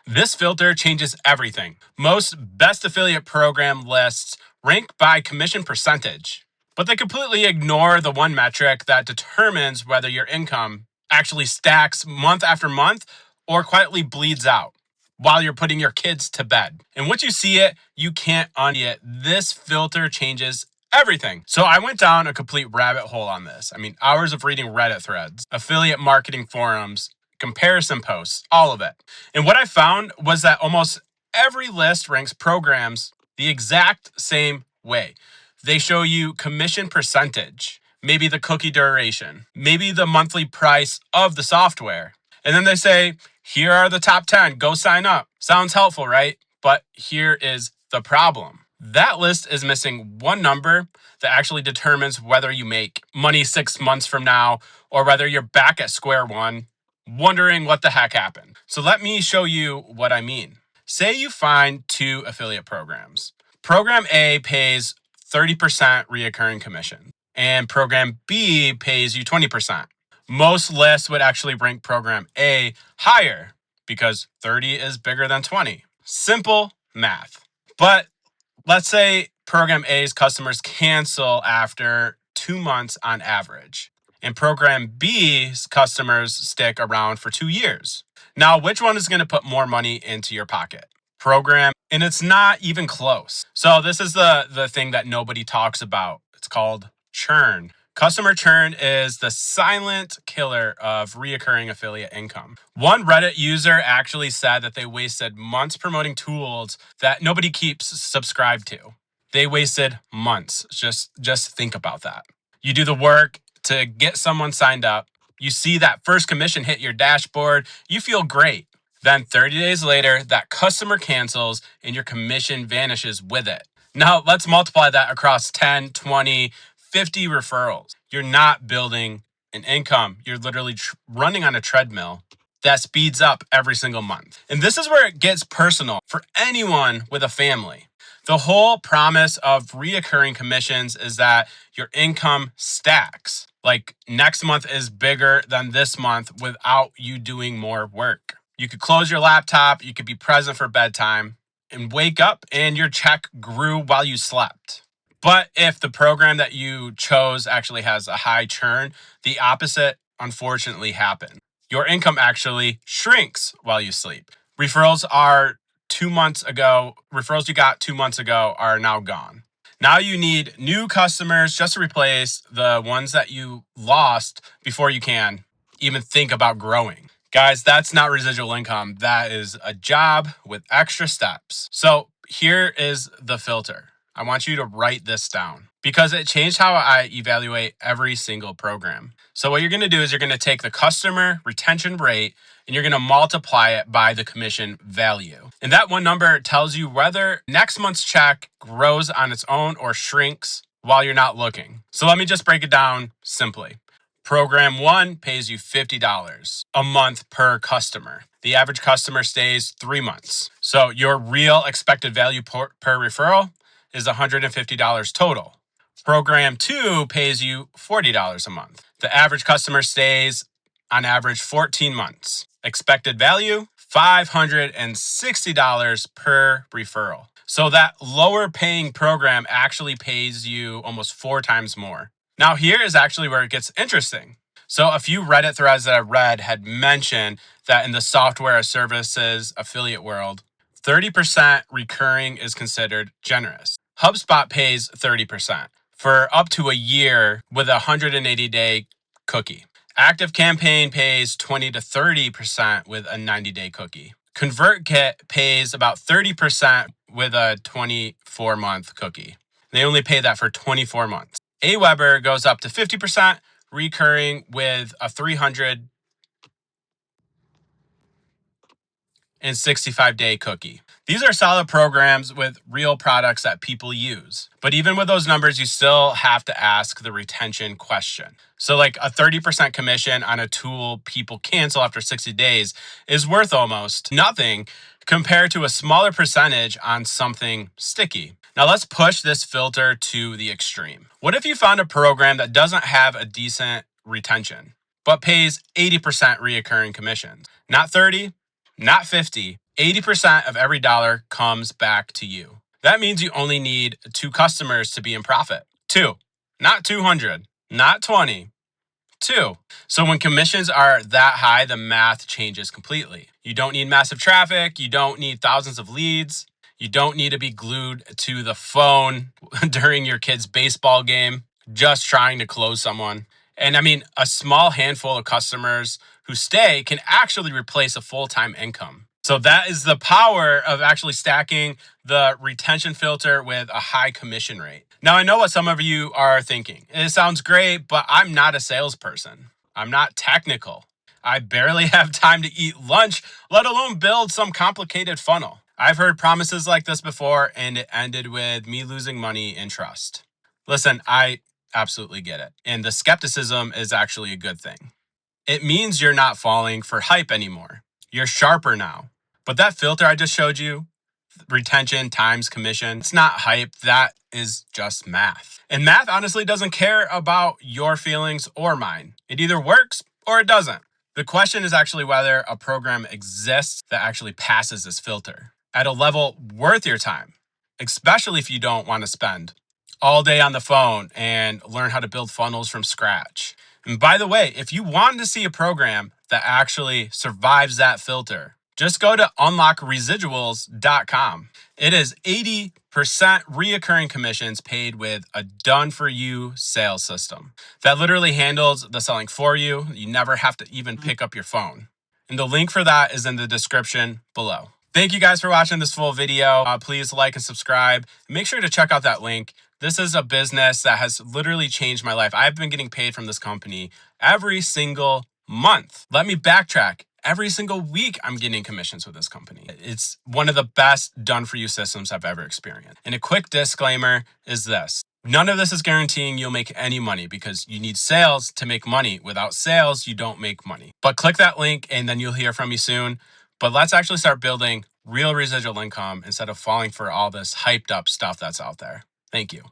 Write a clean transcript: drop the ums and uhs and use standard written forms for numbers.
This filter changes everything. Most best affiliate program lists rank by commission percentage, but they completely ignore the one metric that determines whether your income actually stacks month after month or quietly bleeds out while you're putting your kids to bed. And once you see it, you can't unsee it. This filter changes everything. So I went down a complete rabbit hole on this. I mean, hours of reading Reddit threads, affiliate marketing forums, comparison posts, all of it. And what I found was that almost every list ranks programs the exact same way. They show you commission percentage, maybe the cookie duration, maybe the monthly price of the software. And then they say, here are the top 10, go sign up. Sounds helpful, right? But here is the problem. That list is missing one number that actually determines whether you make money 6 months from now or whether you're back at square one, wondering what the heck happened. So let me show you what I mean. Say you find two affiliate programs. Program A pays 30% reoccurring commission, and program B pays you 20%. Most lists would actually rank program A higher because 30 is bigger than 20. Simple math. But let's say program A's customers cancel after 2 months on average, and program B's customers stick around for 2 years. Now, which one is going to put more money into your pocket? Program, and it's not even close. So this is the thing that nobody talks about. It's called churn. Customer churn is the silent killer of reoccurring affiliate income. One Reddit user actually said that they wasted months promoting tools that nobody keeps subscribed to. They wasted months. Just think about that. You do the work to get someone signed up. You see that first commission hit your dashboard. You feel great. Then 30 days later, that customer cancels and your commission vanishes with it. Now, let's multiply that across 10, 20, 50 referrals. You're not building an income. You're literally running on a treadmill that speeds up every single month. And this is where it gets personal for anyone with a family. The whole promise of reoccurring commissions is that your income stacks. Like next month is bigger than this month without you doing more work. You could close your laptop, you could be present for bedtime, and wake up and your check grew while you slept. But if the program that you chose actually has a high churn, the opposite unfortunately happens. Your income actually shrinks while you sleep. Referrals you got 2 months ago are now gone. Now you need new customers just to replace the ones that you lost before you can even think about growing. Guys, that's not residual income. That is a job with extra steps. So here is the filter. I want you to write this down because it changed how I evaluate every single program. So what you're going to do is you're going to take the customer retention rate and you're going to multiply it by the commission value. And that one number tells you whether next month's check grows on its own or shrinks while you're not looking. So let me just break it down simply. Program 1 pays you $50 a month per customer. The average customer stays 3 months. So your real expected value per referral is $150 total. Program 2 pays you $40 a month. The average customer stays on average 14 months. Expected value, $560 per referral. So that lower paying program actually pays you almost 4 times more. Now here is actually where it gets interesting. So a few Reddit threads that I read had mentioned that in the software as services affiliate world, 30% recurring is considered generous. HubSpot pays 30% for up to a year with a 180-day cookie. ActiveCampaign pays 20 to 30% with a 90-day cookie. ConvertKit pays about 30% with a 24-month cookie. They only pay that for 24 months. Aweber goes up to 50% recurring with a 365-day cookie. These are solid programs with real products that people use. But even with those numbers, you still have to ask the retention question. So like a 30% commission on a tool people cancel after 60 days is worth almost nothing compared to a smaller percentage on something sticky. Now let's push this filter to the extreme. What if you found a program that doesn't have a decent retention, but pays 80% reoccurring commissions? Not 30, not 50, 80% of every dollar comes back to you. That means you only need 2 customers to be in profit. 2, not 200, not 20. 2. So when commissions are that high, the math changes completely. You don't need massive traffic. You don't need thousands of leads. You don't need to be glued to the phone during your kid's baseball game, just trying to close someone. And I mean, a small handful of customers who stay can actually replace a full-time income. So that is the power of actually stacking the retention filter with a high commission rate. Now, I know what some of you are thinking. It sounds great, but I'm not a salesperson. I'm not technical. I barely have time to eat lunch, let alone build some complicated funnel. I've heard promises like this before, and it ended with me losing money and trust. Listen, I absolutely get it. And the skepticism is actually a good thing. It means you're not falling for hype anymore. You're sharper now. But that filter I just showed you, retention times commission, it's not hype. That is just math. And math honestly doesn't care about your feelings or mine. It either works or it doesn't. The question is actually whether a program exists that actually passes this filter at a level worth your time, especially if you don't want to spend all day on the phone and learn how to build funnels from scratch. And by the way, if you want to see a program that actually survives that filter, just go to unlockresiduals.com. It is 80% reoccurring commissions paid with a done-for-you sales system that literally handles the selling for you. You never have to even pick up your phone. And the link for that is in the description below. Thank you guys for watching this full video. Please like and subscribe. Make sure to check out that link. This is a business that has literally changed my life. I've been getting paid from this company every single month. Let me backtrack. Every single week, I'm getting commissions with this company. It's one of the best done-for-you systems I've ever experienced. And a quick disclaimer is this. None of this is guaranteeing you'll make any money because you need sales to make money. Without sales, you don't make money. But click that link and then you'll hear from me soon. But let's actually start building real residual income instead of falling for all this hyped up stuff that's out there. Thank you.